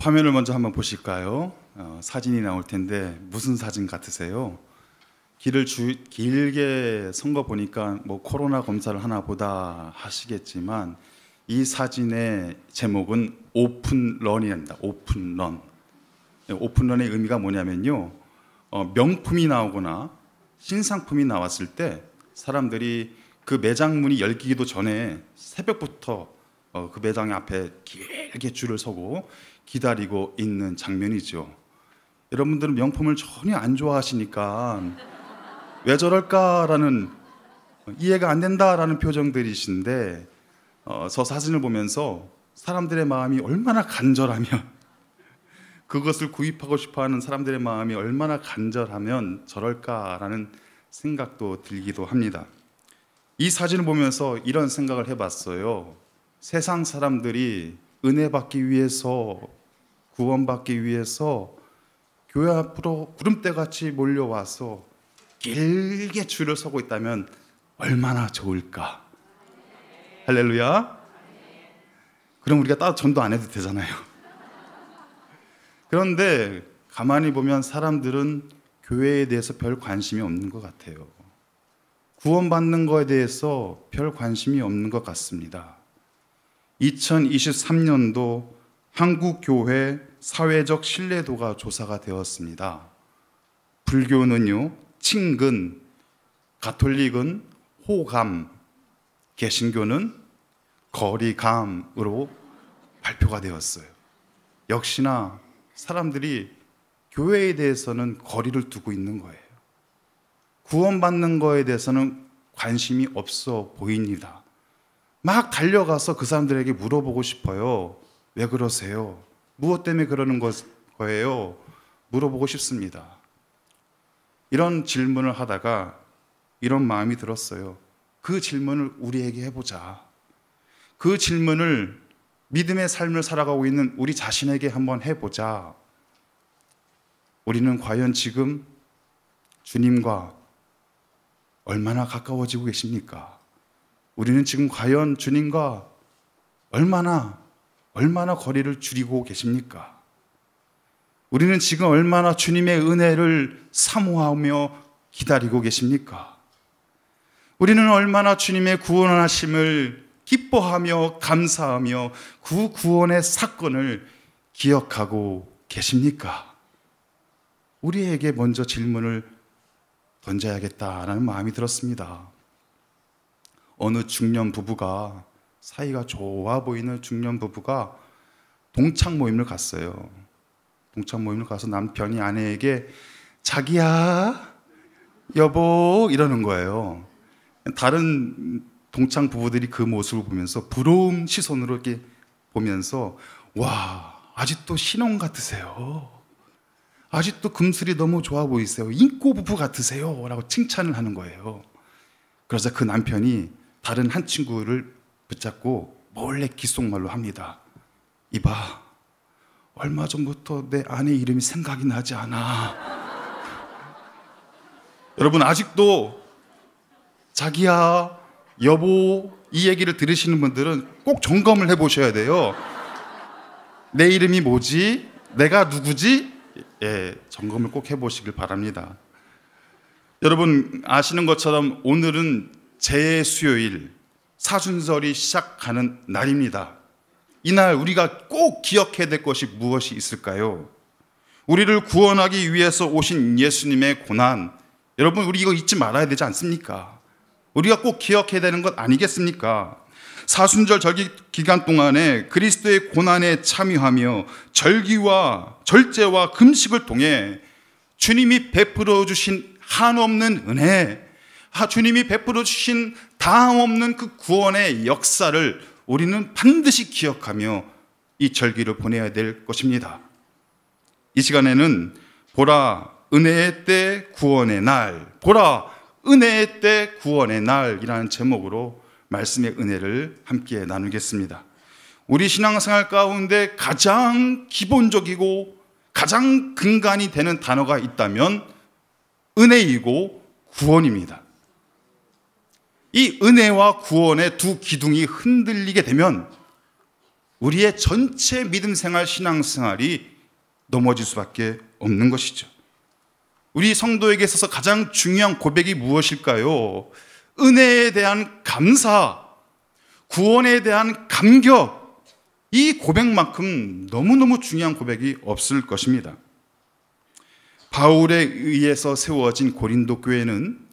화면을 먼저 한번 보실까요? 사진이 나올 텐데 무슨 사진 같으세요? 길게 선 거 보니까 뭐 코로나 검사를 하나 보다 하시겠지만 이 사진의 제목은 오픈런이랍니다. 오픈런. 오픈런의 의미가 뭐냐면요, 명품이 나오거나 신상품이 나왔을 때 사람들이 그 매장 문이 열기도 전에 새벽부터 그 매장 앞에 길게 줄을 서고 기다리고 있는 장면이죠. 여러분들은 명품을 전혀 안 좋아하시니까 왜 저럴까라는, 이해가 안 된다라는 표정들이신데, 저 사진을 보면서 사람들의 마음이 얼마나 간절하면, 그것을 구입하고 싶어하는 사람들의 마음이 얼마나 간절하면 저럴까라는 생각도 들기도 합니다. 이 사진을 보면서 이런 생각을 해봤어요. 세상 사람들이 은혜 받기 위해서, 구원받기 위해서 교회 앞으로 구름대같이 몰려와서 길게 줄을 서고 있다면 얼마나 좋을까? 할렐루야. 그럼 우리가 따로 전도 안 해도 되잖아요. 그런데 가만히 보면 사람들은 교회에 대해서 별 관심이 없는 것 같아요. 구원받는 것에 대해서 별 관심이 없는 것 같습니다. 2023년도 한국교회 사회적 신뢰도가 조사가 되었습니다. 불교는요, 친근, 가톨릭은 호감, 개신교는 거리감으로 발표가 되었어요. 역시나 사람들이 교회에 대해서는 거리를 두고 있는 거예요. 구원받는 거에 대해서는 관심이 없어 보입니다. 막 달려가서 그 사람들에게 물어보고 싶어요. 왜 그러세요? 무엇 때문에 그러는 거예요? 물어보고 싶습니다. 이런 질문을 하다가 이런 마음이 들었어요. 그 질문을 우리에게 해보자. 그 질문을 믿음의 삶을 살아가고 있는 우리 자신에게 한번 해보자. 우리는 과연 지금 주님과 얼마나 가까워지고 계십니까? 우리는 지금 과연 주님과 얼마나 거리를 줄이고 계십니까? 우리는 지금 얼마나 주님의 은혜를 사모하며 기다리고 계십니까? 우리는 얼마나 주님의 구원하심을 기뻐하며 감사하며 그 구원의 사건을 기억하고 계십니까? 우리에게 먼저 질문을 던져야겠다라는 마음이 들었습니다. 어느 중년 부부가, 사이가 좋아 보이는 중년 부부가 동창 모임을 갔어요. 동창 모임을 가서 남편이 아내에게 자기야, 여보 이러는 거예요. 다른 동창 부부들이 그 모습을 보면서 부러움 시선으로 이렇게 보면서, 와, 아직도 신혼 같으세요. 아직도 금슬이 너무 좋아 보이세요. 인꼬 부부 같으세요. 라고 칭찬을 하는 거예요. 그래서 그 남편이 다른 한 친구를 붙잡고 몰래 귓속말로 합니다. 이봐, 얼마 전부터 내 아내 이름이 생각이 나지 않아. 여러분, 아직도 자기야, 여보 이 얘기를 들으시는 분들은 꼭 점검을 해보셔야 돼요. 내 이름이 뭐지? 내가 누구지? 점검을 꼭 해보시길 바랍니다. 여러분 아시는 것처럼 오늘은 재수요일, 사순절이 시작하는 날입니다. 이날 우리가 꼭 기억해야 될 것이 무엇이 있을까요? 우리를 구원하기 위해서 오신 예수님의 고난, 여러분 우리 이거 잊지 말아야 되지 않습니까? 우리가 꼭 기억해야 되는 것 아니겠습니까? 사순절 절기 기간 동안에 그리스도의 고난에 참여하며 절제와 금식을 통해 주님이 베풀어 주신 한없는 은혜, 주님이 베풀어 주신 다함없는 그 구원의 역사를 우리는 반드시 기억하며 이 절기를 보내야 될 것입니다. 이 시간에는 보라 은혜의 때 구원의 날, 보라 은혜의 때 구원의 날이라는 제목으로 말씀의 은혜를 함께 나누겠습니다. 우리 신앙생활 가운데 가장 기본적이고 가장 근간이 되는 단어가 있다면 은혜이고 구원입니다. 이 은혜와 구원의 두 기둥이 흔들리게 되면 우리의 전체 믿음 생활, 신앙 생활이 넘어질 수밖에 없는 것이죠. 우리 성도에게 있어서 가장 중요한 고백이 무엇일까요? 은혜에 대한 감사, 구원에 대한 감격, 이 고백만큼 너무너무 중요한 고백이 없을 것입니다. 바울에 의해서 세워진 고린도 교회는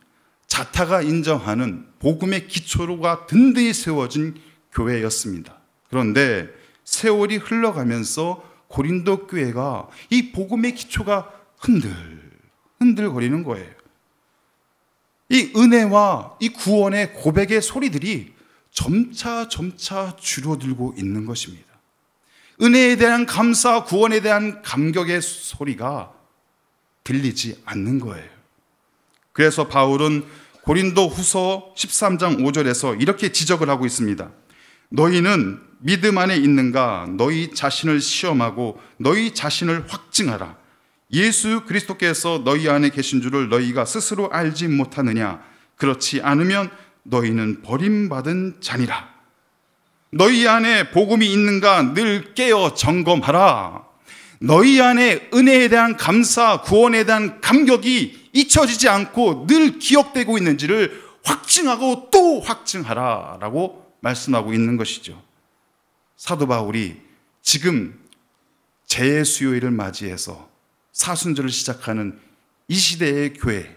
자타가 인정하는 복음의 기초로가 든든히 세워진 교회였습니다. 그런데 세월이 흘러가면서 고린도 교회가 이 복음의 기초가 흔들거리는 거예요. 이 은혜와 이 구원의 고백의 소리들이 점차 줄어들고 있는 것입니다. 은혜에 대한 감사, 구원에 대한 감격의 소리가 들리지 않는 거예요. 그래서 바울은 고린도 후서 13장 5절에서 이렇게 지적을 하고 있습니다. 너희는 믿음 안에 있는가? 너희 자신을 시험하고 너희 자신을 확증하라. 예수 그리스도께서 너희 안에 계신 줄을 너희가 스스로 알지 못하느냐? 그렇지 않으면 너희는 버림받은 자니라. 너희 안에 복음이 있는가 늘 깨어 점검하라. 너희 안에 은혜에 대한 감사, 구원에 대한 감격이 잊혀지지 않고 늘 기억되고 있는지를 확증하고 또 확증하라 라고 말씀하고 있는 것이죠. 사도 바울이 지금 재수요일을 맞이해서 사순절을 시작하는 이 시대의 교회,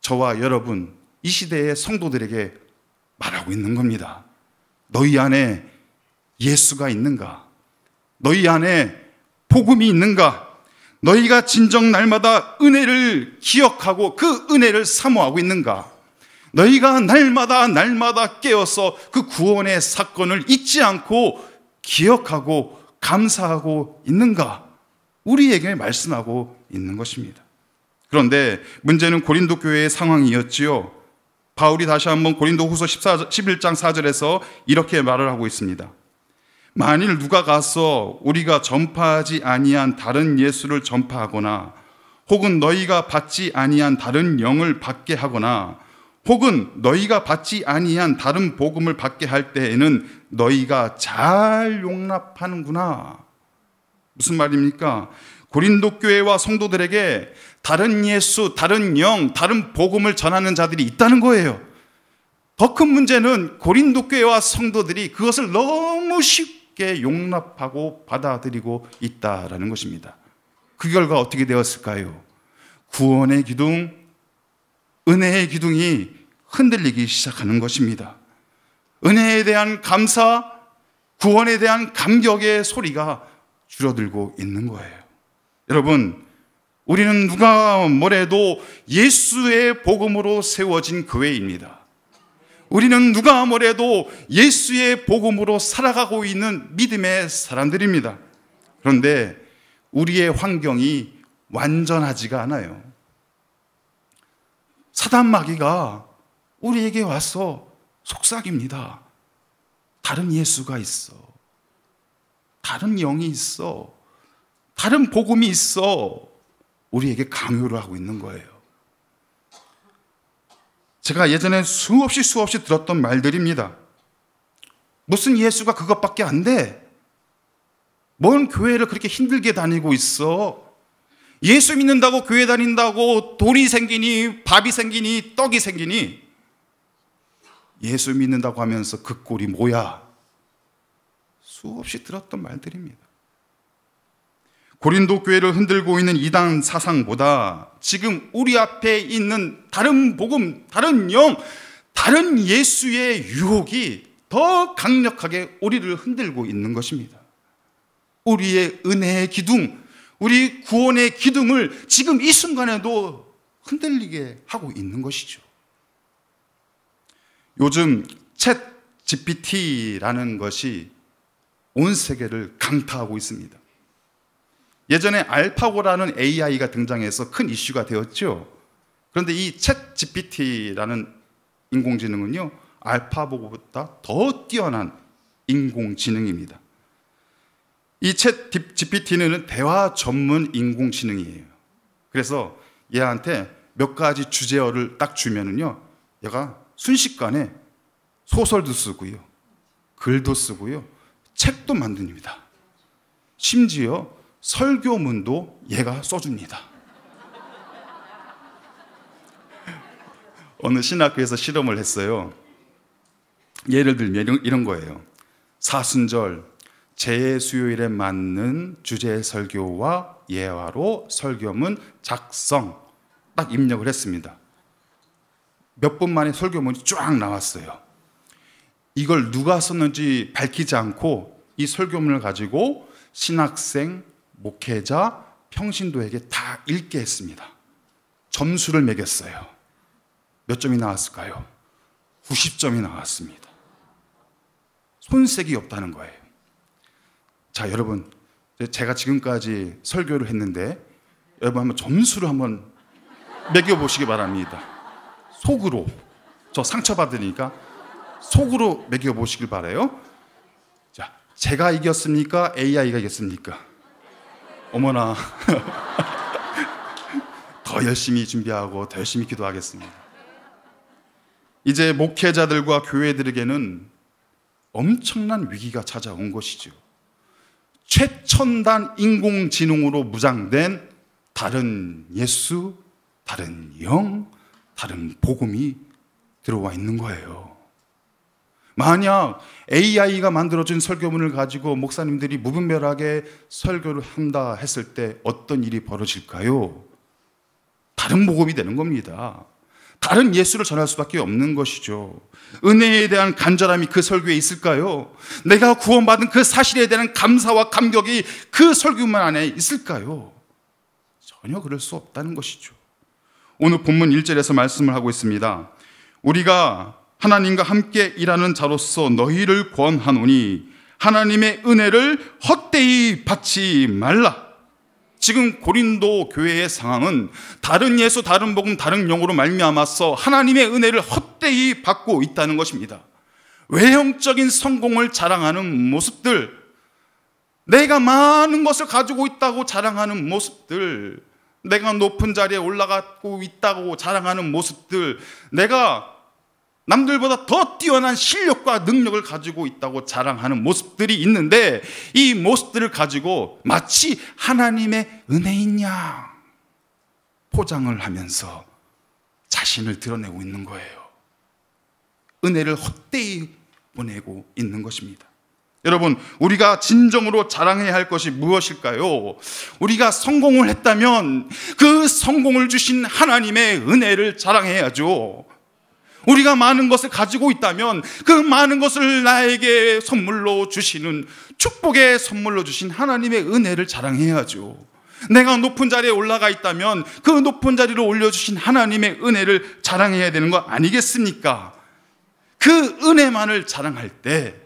저와 여러분, 이 시대의 성도들에게 말하고 있는 겁니다. 너희 안에 예수가 있는가? 너희 안에 복음이 있는가? 너희가 진정 날마다 은혜를 기억하고 그 은혜를 사모하고 있는가? 너희가 날마다 깨어서 그 구원의 사건을 잊지 않고 기억하고 감사하고 있는가? 우리에게 말씀하고 있는 것입니다. 그런데 문제는 고린도 교회의 상황이었지요. 바울이 다시 한번 고린도 후서 11장 4절에서 이렇게 말을 하고 있습니다. 만일 누가 가서 우리가 전파하지 아니한 다른 예수를 전파하거나 혹은 너희가 받지 아니한 다른 영을 받게 하거나 혹은 너희가 받지 아니한 다른 복음을 받게 할 때에는 너희가 잘 용납하는구나. 무슨 말입니까? 고린도 교회와 성도들에게 다른 예수, 다른 영, 다른 복음을 전하는 자들이 있다는 거예요. 더 큰 문제는 고린도 교회와 성도들이 그것을 너무 쉽게 용납하고 받아들이고 있다라는 것입니다. 그 결과 어떻게 되었을까요? 구원의 기둥, 은혜의 기둥이 흔들리기 시작하는 것입니다. 은혜에 대한 감사, 구원에 대한 감격의 소리가 줄어들고 있는 거예요. 여러분, 우리는 누가 뭐래도 예수의 복음으로 세워진 교회입니다. 우리는 누가 뭐래도 예수의 복음으로 살아가고 있는 믿음의 사람들입니다. 그런데 우리의 환경이 완전하지가 않아요. 사단 마귀가 우리에게 와서 속삭입니다. 다른 예수가 있어. 다른 영이 있어. 다른 복음이 있어. 우리에게 강요를 하고 있는 거예요. 제가 예전에 수없이 들었던 말들입니다. 무슨 예수가 그것밖에 안 돼? 뭔 교회를 그렇게 힘들게 다니고 있어? 예수 믿는다고 교회 다닌다고 돈이 생기니 밥이 생기니 떡이 생기니 예수 믿는다고 하면서 그 꼴이 뭐야? 수없이 들었던 말들입니다. 고린도 교회를 흔들고 있는 이단 사상보다 지금 우리 앞에 있는 다른 복음, 다른 영, 다른 예수의 유혹이 더 강력하게 우리를 흔들고 있는 것입니다. 우리의 은혜의 기둥, 우리 구원의 기둥을 지금 이 순간에도 흔들리게 하고 있는 것이죠. 요즘 챗 GPT라는 것이 온 세계를 강타하고 있습니다. 예전에 알파고라는 AI가 등장해서 큰 이슈가 되었죠. 그런데 이 챗 GPT라는 인공지능은요, 알파고보다 더 뛰어난 인공지능입니다. 이 챗 GPT는 대화 전문 인공지능이에요. 그래서 얘한테 몇 가지 주제어를 딱 주면은요, 얘가 순식간에 소설도 쓰고요, 글도 쓰고요, 책도 만듭니다. 심지어 설교문도 얘가 써줍니다. 어느 신학교에서 실험을 했어요. 예를 들면 이런 거예요. 사순절 재수요일에 맞는 주제 설교와 예화로 설교문 작성 딱 입력을 했습니다. 몇 분 만에 설교문이 쫙 나왔어요. 이걸 누가 썼는지 밝히지 않고 이 설교문을 가지고 신학생, 목회자, 평신도에게 다 읽게 했습니다. 점수를 매겼어요. 몇 점이 나왔을까요? 90점이 나왔습니다. 손색이 없다는 거예요. 자, 여러분, 제가 지금까지 설교를 했는데 여러분 한번 점수를 한번 매겨보시기 바랍니다. 속으로. 저 상처받으니까 속으로 매겨보시길 바라요. 자, 제가 이겼습니까? AI가 이겼습니까? 어머나. 더 열심히 준비하고 더 열심히 기도하겠습니다. 이제 목회자들과 교회들에게는 엄청난 위기가 찾아온 것이죠. 최첨단 인공지능으로 무장된 다른 예수, 다른 영, 다른 복음이 들어와 있는 거예요. 만약 AI가 만들어준 설교문을 가지고 목사님들이 무분별하게 설교를 한다 했을 때 어떤 일이 벌어질까요? 다른 복음이 되는 겁니다. 다른 예수를 전할 수밖에 없는 것이죠. 은혜에 대한 간절함이 그 설교에 있을까요? 내가 구원받은 그 사실에 대한 감사와 감격이 그 설교문 안에 있을까요? 전혀 그럴 수 없다는 것이죠. 오늘 본문 1절에서 말씀을 하고 있습니다. 우리가 하나님과 함께 일하는 자로서 너희를 권하노니 하나님의 은혜를 헛되이 받지 말라. 지금 고린도 교회의 상황은 다른 예수, 다른 복음, 다른 영으로 말미암아서 하나님의 은혜를 헛되이 받고 있다는 것입니다. 외형적인 성공을 자랑하는 모습들, 내가 많은 것을 가지고 있다고 자랑하는 모습들, 내가 높은 자리에 올라가고 있다고 자랑하는 모습들, 내가 남들보다 더 뛰어난 실력과 능력을 가지고 있다고 자랑하는 모습들이 있는데 이 모습들을 가지고 마치 하나님의 은혜인 양 포장을 하면서 자신을 드러내고 있는 거예요. 은혜를 헛되이 보내고 있는 것입니다. 여러분, 우리가 진정으로 자랑해야 할 것이 무엇일까요? 우리가 성공을 했다면 그 성공을 주신 하나님의 은혜를 자랑해야죠. 우리가 많은 것을 가지고 있다면 그 많은 것을 나에게 선물로 주시는, 축복의 선물로 주신 하나님의 은혜를 자랑해야죠. 내가 높은 자리에 올라가 있다면 그 높은 자리로 올려주신 하나님의 은혜를 자랑해야 되는 거 아니겠습니까? 그 은혜만을 자랑할 때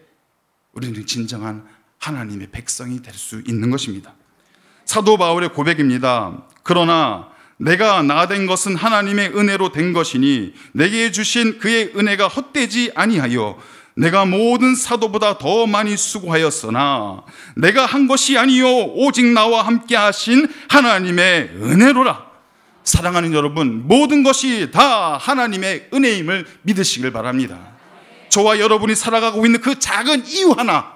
우리는 진정한 하나님의 백성이 될 수 있는 것입니다. 사도 바울의 고백입니다. 그러나 내가 나 된 것은 하나님의 은혜로 된 것이니 내게 주신 그의 은혜가 헛되지 아니하여 내가 모든 사도보다 더 많이 수고하였으나 내가 한 것이 아니요 오직 나와 함께 하신 하나님의 은혜로라. 사랑하는 여러분, 모든 것이 다 하나님의 은혜임을 믿으시길 바랍니다. 저와 여러분이 살아가고 있는 그 작은 이유 하나,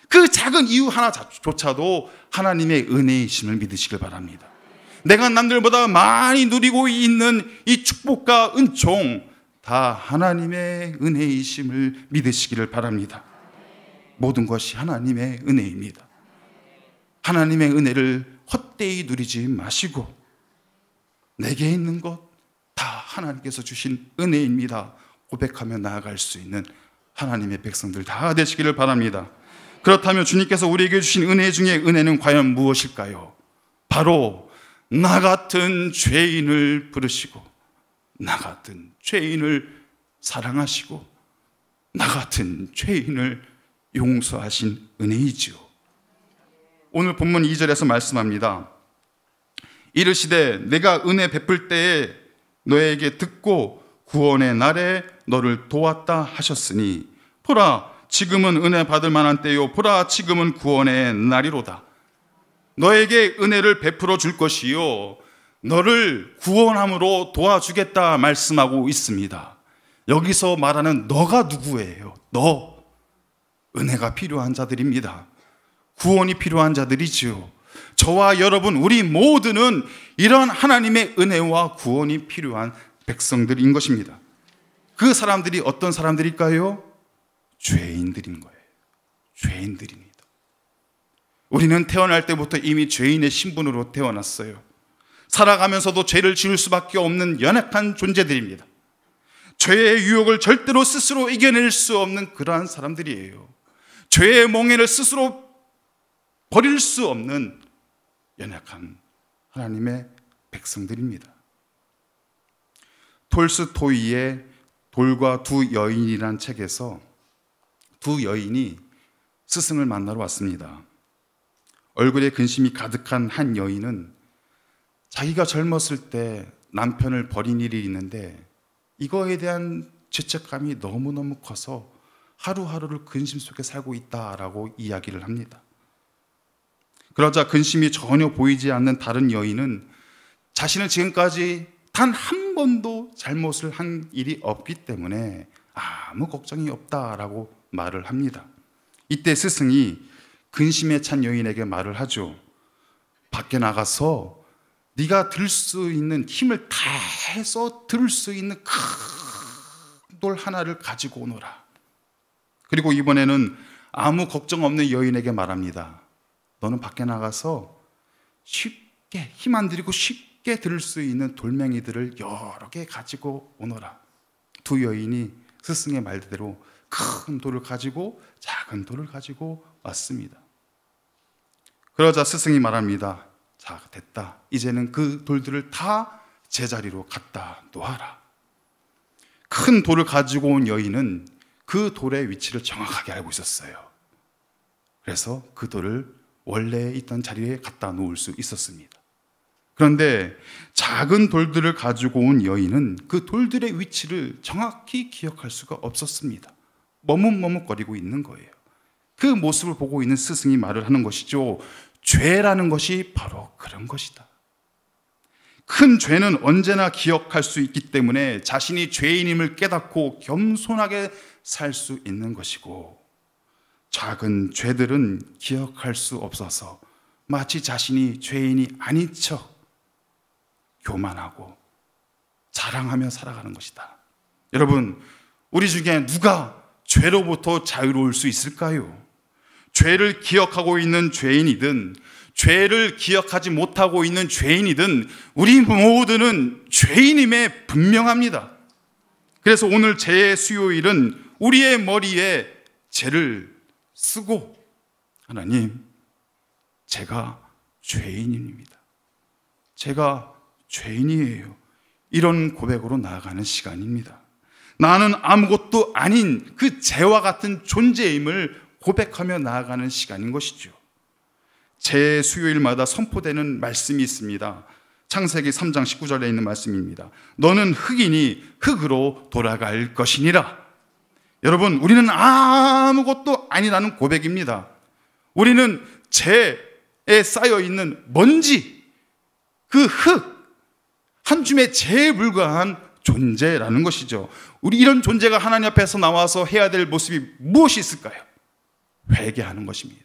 그 작은 이유 하나조차도 하나님의 은혜이심을 믿으시길 바랍니다. 내가 남들보다 많이 누리고 있는 이 축복과 은총 다 하나님의 은혜이심을 믿으시기를 바랍니다. 모든 것이 하나님의 은혜입니다. 하나님의 은혜를 헛되이 누리지 마시고 내게 있는 것 다 하나님께서 주신 은혜입니다 고백하며 나아갈 수 있는 하나님의 백성들 다 되시기를 바랍니다. 그렇다면 주님께서 우리에게 주신 은혜 중에 은혜는 과연 무엇일까요? 바로 나 같은 죄인을 부르시고 나 같은 죄인을 사랑하시고 나 같은 죄인을 용서하신 은혜이지요. 오늘 본문 2절에서 말씀합니다. 이르시되 내가 은혜 베풀 때에 너에게 듣고 구원의 날에 너를 도왔다 하셨으니 보라 지금은 은혜 받을 만한 때요 보라 지금은 구원의 날이로다. 너에게 은혜를 베풀어 줄 것이요 너를 구원함으로 도와주겠다 말씀하고 있습니다. 여기서 말하는 너가 누구예요? 너. 은혜가 필요한 자들입니다. 구원이 필요한 자들이지요. 저와 여러분, 우리 모두는 이런 하나님의 은혜와 구원이 필요한 백성들인 것입니다. 그 사람들이 어떤 사람들일까요? 죄인들인 거예요. 죄인들입니다. 우리는 태어날 때부터 이미 죄인의 신분으로 태어났어요. 살아가면서도 죄를 지을 수밖에 없는 연약한 존재들입니다. 죄의 유혹을 절대로 스스로 이겨낼 수 없는 그러한 사람들이에요. 죄의 몽해를 스스로 버릴 수 없는 연약한 하나님의 백성들입니다. 톨스토이의 돌과 두 여인이란 책에서 두 여인이 스승을 만나러 왔습니다. 얼굴에 근심이 가득한 한 여인은 자기가 젊었을 때 남편을 버린 일이 있는데 이거에 대한 죄책감이 너무너무 커서 하루하루를 근심 속에 살고 있다라고 이야기를 합니다. 그러자 근심이 전혀 보이지 않는 다른 여인은 자신은 지금까지 단 한 번도 잘못을 한 일이 없기 때문에 아무 걱정이 없다라고 말을 합니다. 이때 스승이 근심에 찬 여인에게 말을 하죠. 밖에 나가서 네가 들 수 있는 힘을 다해서 들 수 있는 큰 돌 하나를 가지고 오너라. 그리고 이번에는 아무 걱정 없는 여인에게 말합니다. 너는 밖에 나가서 쉽게 힘 안 들이고 쉽게 들 수 있는 돌멩이들을 여러 개 가지고 오너라. 두 여인이 스승의 말대로 큰 돌을 가지고 작은 돌을 가지고 왔습니다. 그러자 스승이 말합니다. 자, 됐다. 이제는 그 돌들을 다 제자리로 갖다 놓아라. 큰 돌을 가지고 온 여인은 그 돌의 위치를 정확하게 알고 있었어요. 그래서 그 돌을 원래 있던 자리에 갖다 놓을 수 있었습니다. 그런데 작은 돌들을 가지고 온 여인은 그 돌들의 위치를 정확히 기억할 수가 없었습니다. 머뭇머뭇거리고 있는 거예요. 그 모습을 보고 있는 스승이 말을 하는 것이죠. 죄라는 것이 바로 그런 것이다. 큰 죄는 언제나 기억할 수 있기 때문에 자신이 죄인임을 깨닫고 겸손하게 살 수 있는 것이고, 작은 죄들은 기억할 수 없어서 마치 자신이 죄인이 아닌 척 교만하고 자랑하며 살아가는 것이다. 여러분, 우리 중에 누가 죄로부터 자유로울 수 있을까요? 죄를 기억하고 있는 죄인이든 죄를 기억하지 못하고 있는 죄인이든 우리 모두는 죄인임에 분명합니다. 그래서 오늘 죄의 수요일은 우리의 머리에 죄를 쓰고, 하나님, 제가 죄인입니다. 제가 죄인이에요. 이런 고백으로 나아가는 시간입니다. 나는 아무것도 아닌 그 죄와 같은 존재임을 고백하며 나아가는 시간인 것이죠. 제 수요일마다 선포되는 말씀이 있습니다. 창세기 3장 19절에 있는 말씀입니다. 너는 흙이니 흙으로 돌아갈 것이니라. 여러분, 우리는 아무것도 아니라는 고백입니다. 우리는 죄에 쌓여있는 먼지, 그 흙, 한 줌의 죄에 불과한 존재라는 것이죠. 우리 이런 존재가 하나님 앞에서 나와서 해야 될 모습이 무엇이 있을까요? 회개하는 것입니다.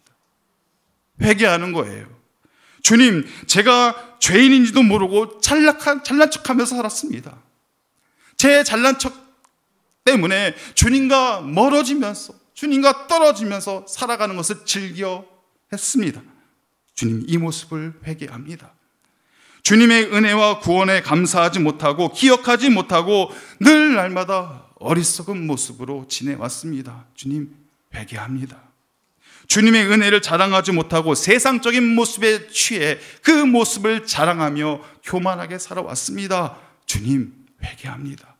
회개하는 거예요. 주님, 제가 죄인인지도 모르고 잘난 척하면서 살았습니다. 제 잘난 척 때문에 주님과 멀어지면서, 주님과 떨어지면서 살아가는 것을 즐겨 했습니다. 주님, 이 모습을 회개합니다. 주님의 은혜와 구원에 감사하지 못하고 기억하지 못하고 늘 날마다 어리석은 모습으로 지내왔습니다. 주님, 회개합니다. 주님의 은혜를 자랑하지 못하고 세상적인 모습에 취해 그 모습을 자랑하며 교만하게 살아왔습니다. 주님, 회개합니다.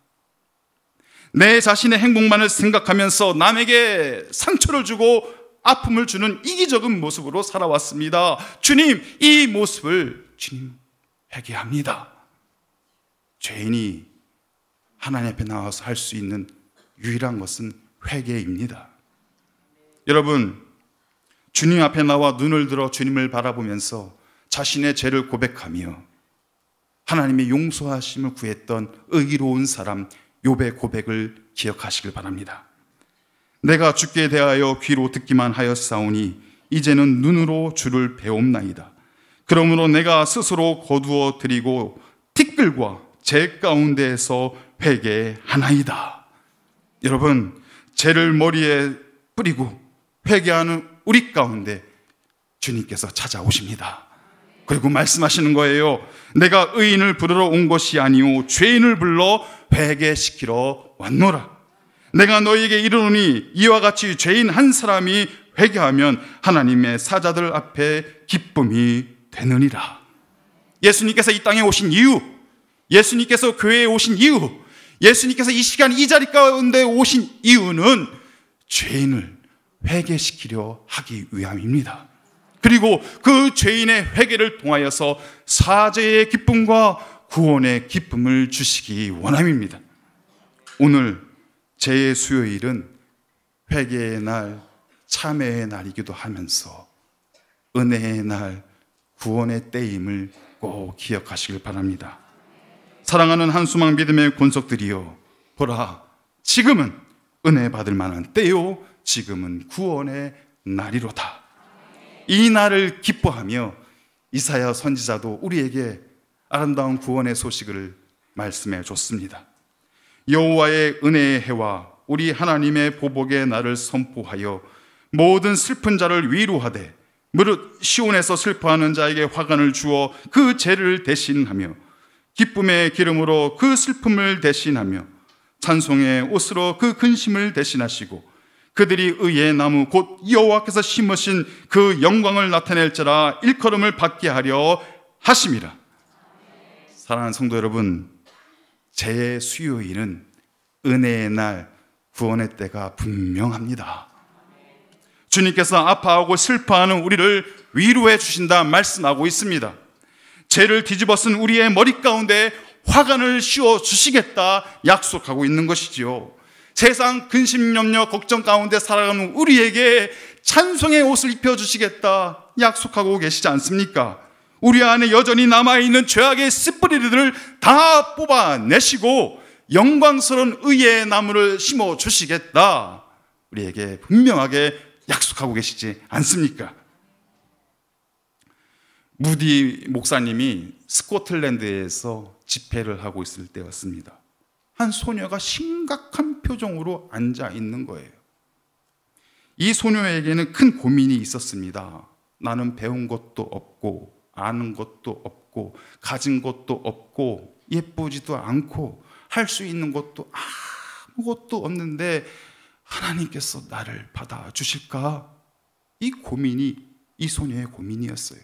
내 자신의 행복만을 생각하면서 남에게 상처를 주고 아픔을 주는 이기적인 모습으로 살아왔습니다. 주님, 이 모습을 주님, 회개합니다. 죄인이 하나님 앞에 나와서 할 수 있는 유일한 것은 회개입니다. 여러분, 주님 앞에 나와 눈을 들어 주님을 바라보면서 자신의 죄를 고백하며 하나님의 용서하심을 구했던 의로운 사람 욥의 고백을 기억하시길 바랍니다. 내가 주께 대하여 귀로 듣기만 하였사오니 이제는 눈으로 주를 배옵나이다. 그러므로 내가 스스로 거두어 드리고 티끌과 제 가운데에서 회개하나이다. 여러분, 죄를 머리에 뿌리고 회개하는 우리 가운데 주님께서 찾아오십니다. 그리고 말씀하시는 거예요. 내가 의인을 부르러 온 것이 아니오 죄인을 불러 회개시키러 왔노라. 내가 너희에게 이르노니 이와 같이 죄인 한 사람이 회개하면 하나님의 사자들 앞에 기쁨이 되느니라. 예수님께서 이 땅에 오신 이유, 예수님께서 교회에 오신 이유, 예수님께서 이 시간 이 자리 가운데 오신 이유는 죄인을 회개시키려 하기 위함입니다. 그리고 그 죄인의 회개를 통하여서 사죄의 기쁨과 구원의 기쁨을 주시기 원함입니다. 오늘 제 수요일은 회개의 날, 참회의 날이기도 하면서 은혜의 날, 구원의 때임을 꼭 기억하시길 바랍니다. 사랑하는 한수막 믿음의 권속들이여, 보라, 지금은 은혜 받을 만한 때요, 지금은 구원의 날이로다. 이 날을 기뻐하며 이사야 선지자도 우리에게 아름다운 구원의 소식을 말씀해 줬습니다. 여호와의 은혜의 해와 우리 하나님의 보복의 날을 선포하여 모든 슬픈 자를 위로하되 무릇 시온에서 슬퍼하는 자에게 화관을 주어 그 죄를 대신하며 기쁨의 기름으로 그 슬픔을 대신하며 찬송의 옷으로 그 근심을 대신하시고 그들이 의의 나무 곧 여호와께서 심으신 그 영광을 나타낼지라 일컬음을 받게 하려 하심이라. 사랑하는 성도 여러분, 제 수요일은 은혜의 날, 구원의 때가 분명합니다. 주님께서 아파하고 슬퍼하는 우리를 위로해 주신다 말씀하고 있습니다. 죄를 뒤집어 쓴 우리의 머리 가운데 화관을 씌워 주시겠다 약속하고 있는 것이지요. 세상 근심, 염려, 걱정 가운데 살아가는 우리에게 찬송의 옷을 입혀주시겠다 약속하고 계시지 않습니까? 우리 안에 여전히 남아있는 죄악의 씨뿌리들을 다 뽑아내시고 영광스러운 의의 나무를 심어주시겠다 우리에게 분명하게 약속하고 계시지 않습니까? 무디 목사님이 스코틀랜드에서 집회를 하고 있을 때였습니다. 한 소녀가 심각한 표정으로 앉아 있는 거예요. 이 소녀에게는 큰 고민이 있었습니다. 나는 배운 것도 없고 아는 것도 없고 가진 것도 없고 예쁘지도 않고 할 수 있는 것도 아무것도 없는데 하나님께서 나를 받아주실까? 이 고민이 이 소녀의 고민이었어요.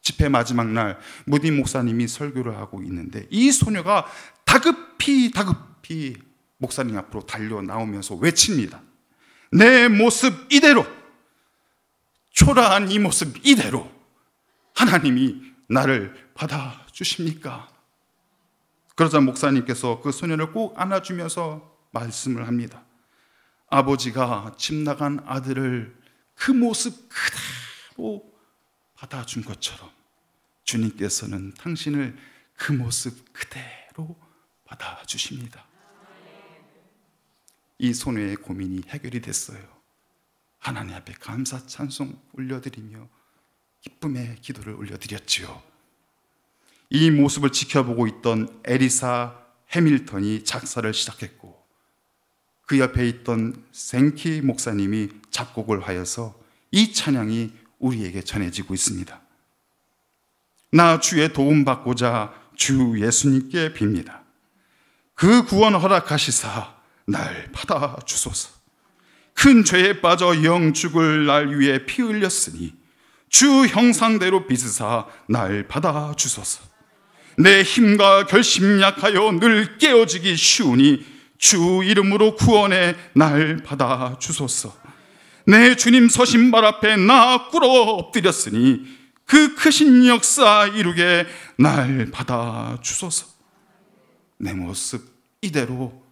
집회 마지막 날 무디 목사님이 설교를 하고 있는데 이 소녀가 다급히 목사님 앞으로 달려 나오면서 외칩니다. 내 모습 이대로, 초라한 이 모습 이대로 하나님이 나를 받아주십니까? 그러자 목사님께서 그 소녀를 꼭 안아주면서 말씀을 합니다. 아버지가 집 나간 아들을 그 모습 그대로 받아준 것처럼 주님께서는 당신을 그 모습 그대로 받아주십니다. 이 소녀의 고민이 해결이 됐어요. 하나님 앞에 감사 찬송 올려드리며 기쁨의 기도를 올려드렸지요. 이 모습을 지켜보고 있던 에리사 해밀턴이 작사를 시작했고 그 옆에 있던 생키 목사님이 작곡을 하여서 이 찬양이 우리에게 전해지고 있습니다. 나 주의 도움 받고자 주 예수님께 빕니다. 그 구원 허락하시사 날 받아 주소서. 큰 죄에 빠져 영 죽을 날 위해 피 흘렸으니 주 형상대로 빚으사 날 받아 주소서. 내 힘과 결심 약하여 늘 깨어지기 쉬우니 주 이름으로 구원해 날 받아 주소서. 내 주님 서신 발 앞에 나 꿇어 엎드렸으니 그 크신 역사 이루게 날 받아 주소서. 내 모습 이대로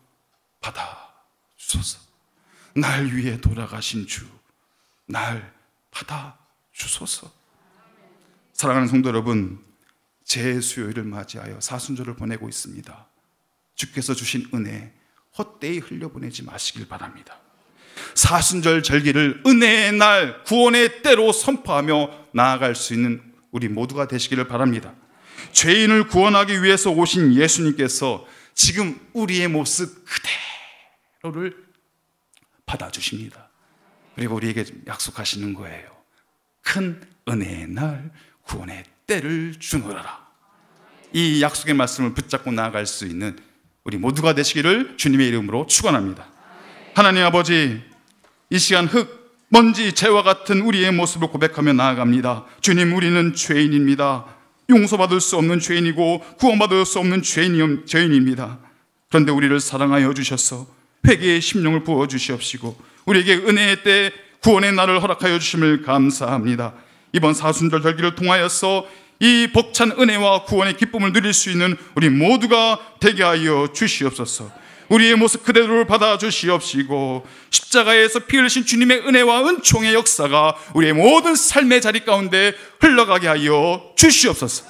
받아 주소서. 날 위해 돌아가신 주, 날 받아 주소서. 사랑하는 성도 여러분, 제 수요일을 맞이하여 사순절을 보내고 있습니다. 주께서 주신 은혜 헛되이 흘려보내지 마시길 바랍니다. 사순절 절기를 은혜의 날, 구원의 때로 선포하며 나아갈 수 있는 우리 모두가 되시기를 바랍니다. 죄인을 구원하기 위해서 오신 예수님께서 지금 우리의 모습 그대로를 받아주십니다. 그리고 우리에게 약속하시는 거예요. 큰 은혜의 날, 구원의 때를 주노라라. 이 약속의 말씀을 붙잡고 나아갈 수 있는 우리 모두가 되시기를 주님의 이름으로 축원합니다. 하나님 아버지, 이 시간 흙, 먼지, 재와 같은 우리의 모습을 고백하며 나아갑니다. 주님, 우리는 죄인입니다. 용서받을 수 없는 죄인이고 구원받을 수 없는 죄인입니다. 그런데 우리를 사랑하여 주셔서 회개의 심령을 부어주시옵시고 우리에게 은혜의 때, 구원의 날을 허락하여 주심을 감사합니다. 이번 사순절 절기를 통하여서 이 벅찬 은혜와 구원의 기쁨을 누릴 수 있는 우리 모두가 되게 하여 주시옵소서. 우리의 모습 그대로를 받아 주시옵시고 십자가에서 피 흘리신 주님의 은혜와 은총의 역사가 우리의 모든 삶의 자리 가운데 흘러가게 하여 주시옵소서.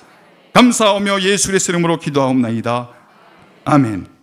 감사하며 예수 그리스도의 이름으로 기도하옵나이다. 아멘.